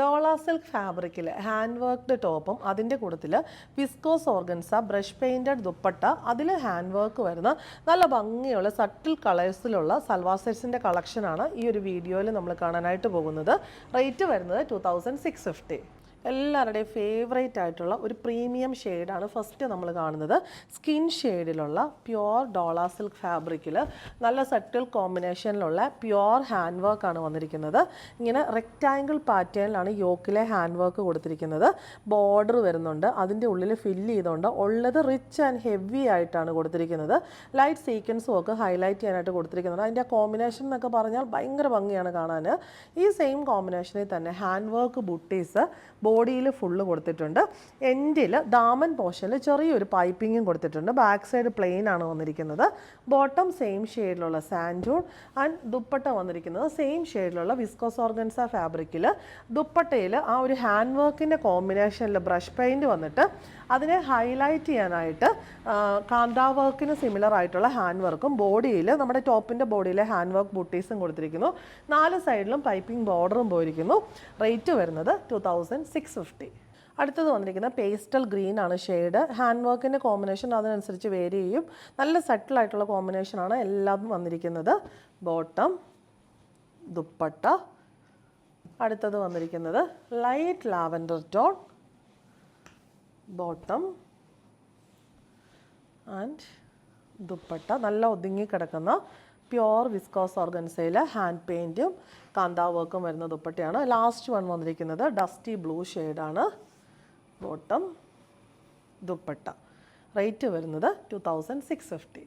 ഡോള silk ഫാബ്രിക്കിൽ hand worked ടോപ്പും അതിൻ്റെ കൂട്ടത്തിൽ viscous organza brush painted dupatta അതിൽ ഹാൻഡ് വർക്ക് വരുന്ന നല്ല ഭംഗിയുള്ള സട്ടിൽ കളേഴ്സിലുള്ള സൽവാർ സെറ്റ്സിൻ്റെ കളക്ഷനാണ് ഈ ഒരു വീഡിയോയിൽ നമ്മൾ കാണാനായിട്ട് പോകുന്നത്. റേറ്റ് വരുന്നത് 2650. എല്ലാവരുടെയും ഫേവറേറ്റ് ആയിട്ടുള്ള ഒരു പ്രീമിയം ഷെയ്ഡാണ് ഫസ്റ്റ് നമ്മൾ കാണുന്നത്. സ്കിൻ ഷെയ്ഡിലുള്ള പ്യുവർ ഡോള സിൽക്ക് ഫാബ്രിക്കിൽ നല്ല സട്ടിൽ കോമ്പിനേഷനിലുള്ള പ്യുവർ ഹാൻഡ് വർക്കാണ് വന്നിരിക്കുന്നത്. ഇങ്ങനെ റെക്റ്റാങ്കിൾ പാറ്റേണിലാണ് യോക്കിലെ ഹാൻഡ് വർക്ക് കൊടുത്തിരിക്കുന്നത്. ബോർഡർ വരുന്നുണ്ട്, അതിൻ്റെ ഉള്ളിൽ ഫില്ല് ചെയ്തുകൊണ്ട് ഉള്ളത് റിച്ച് ആൻഡ് ഹെവി ആയിട്ടാണ് കൊടുത്തിരിക്കുന്നത്. ലൈറ്റ് സീക്വൻസും ഒക്കെ ഹൈലൈറ്റ് ചെയ്യാനായിട്ട് കൊടുത്തിരിക്കുന്നത്. അതിൻ്റെ കോമ്പിനേഷൻ എന്നൊക്കെ പറഞ്ഞാൽ ഭയങ്കര ഭംഗിയാണ് കാണാൻ. ഈ സെയിം കോമ്പിനേഷനിൽ തന്നെ ഹാൻഡ് വർക്ക് ബുട്ടീസ് ബോഡിയിൽ ഫുള്ള് കൊടുത്തിട്ടുണ്ട്. എൻഡിൽ ദാമൻ പോർഷനിൽ ചെറിയൊരു പൈപ്പിങ്ങും കൊടുത്തിട്ടുണ്ട്. ബാക്ക് സൈഡ് പ്ലെയിൻ ആണ് വന്നിരിക്കുന്നത്. ബോട്ടം സെയിം ഷെയ്ഡിലുള്ള സാൻഡൂൺ ആൻഡ് ദുപ്പട്ട വന്നിരിക്കുന്നത് സെയിം ഷെയ്ഡിലുള്ള വിസ്കോസ് ഓർഗൻസ ഫാബ്രിക്കിൽ. ദുപ്പട്ടയിൽ ആ ഒരു ഹാൻഡ് വർക്കിൻ്റെ കോമ്പിനേഷനിൽ ബ്രഷ് പെയിൻറ്റ് വന്നിട്ട് അതിനെ ഹൈലൈറ്റ് ചെയ്യാനായിട്ട് കാന്താ വർക്കിന് സിമിലർ ആയിട്ടുള്ള ഹാൻഡ് വർക്കും ബോഡിയിൽ നമ്മുടെ ടോപ്പിൻ്റെ ബോഡിയിലെ ഹാൻഡ് വർക്ക് ബുട്ടീസും കൊടുത്തിരിക്കുന്നു. 4 സൈഡിലും പൈപ്പിംഗ് ബോർഡറും പോയിരിക്കുന്നു. റേറ്റ് വരുന്നത് 2650. അടുത്തത് വന്നിരിക്കുന്നത് പേസ്റ്റൽ ഗ്രീൻ ആണ് ഷെയ്ഡ്. ഹാൻഡ് വർക്കിൻ്റെ കോമ്പിനേഷൻ അതിനനുസരിച്ച് വേരി ചെയ്യും. നല്ല സെറ്റിലായിട്ടുള്ള കോമ്പിനേഷനാണ് എല്ലാം വന്നിരിക്കുന്നത്. ബോട്ടം, ദുപ്പട്ട. അടുത്തത് വന്നിരിക്കുന്നത് light lavender tone, bottom and dupatta. നല്ല ഒതുങ്ങി കിടക്കുന്ന പ്യുവർ വിസ്കോസ് ഓർഗൻസയിൽ ഹാൻഡ് പെയിൻറ്റും കാന്താ വർക്കും വരുന്ന ദുപ്പട്ടയാണ്. ലാസ്റ്റ് വൺ വന്നിരിക്കുന്നത് ഡസ്റ്റി ബ്ലൂ ഷെയ്ഡാണ്. ബോട്ടം, ദുപ്പട്ട. റേറ്റ് വരുന്നത് 2650.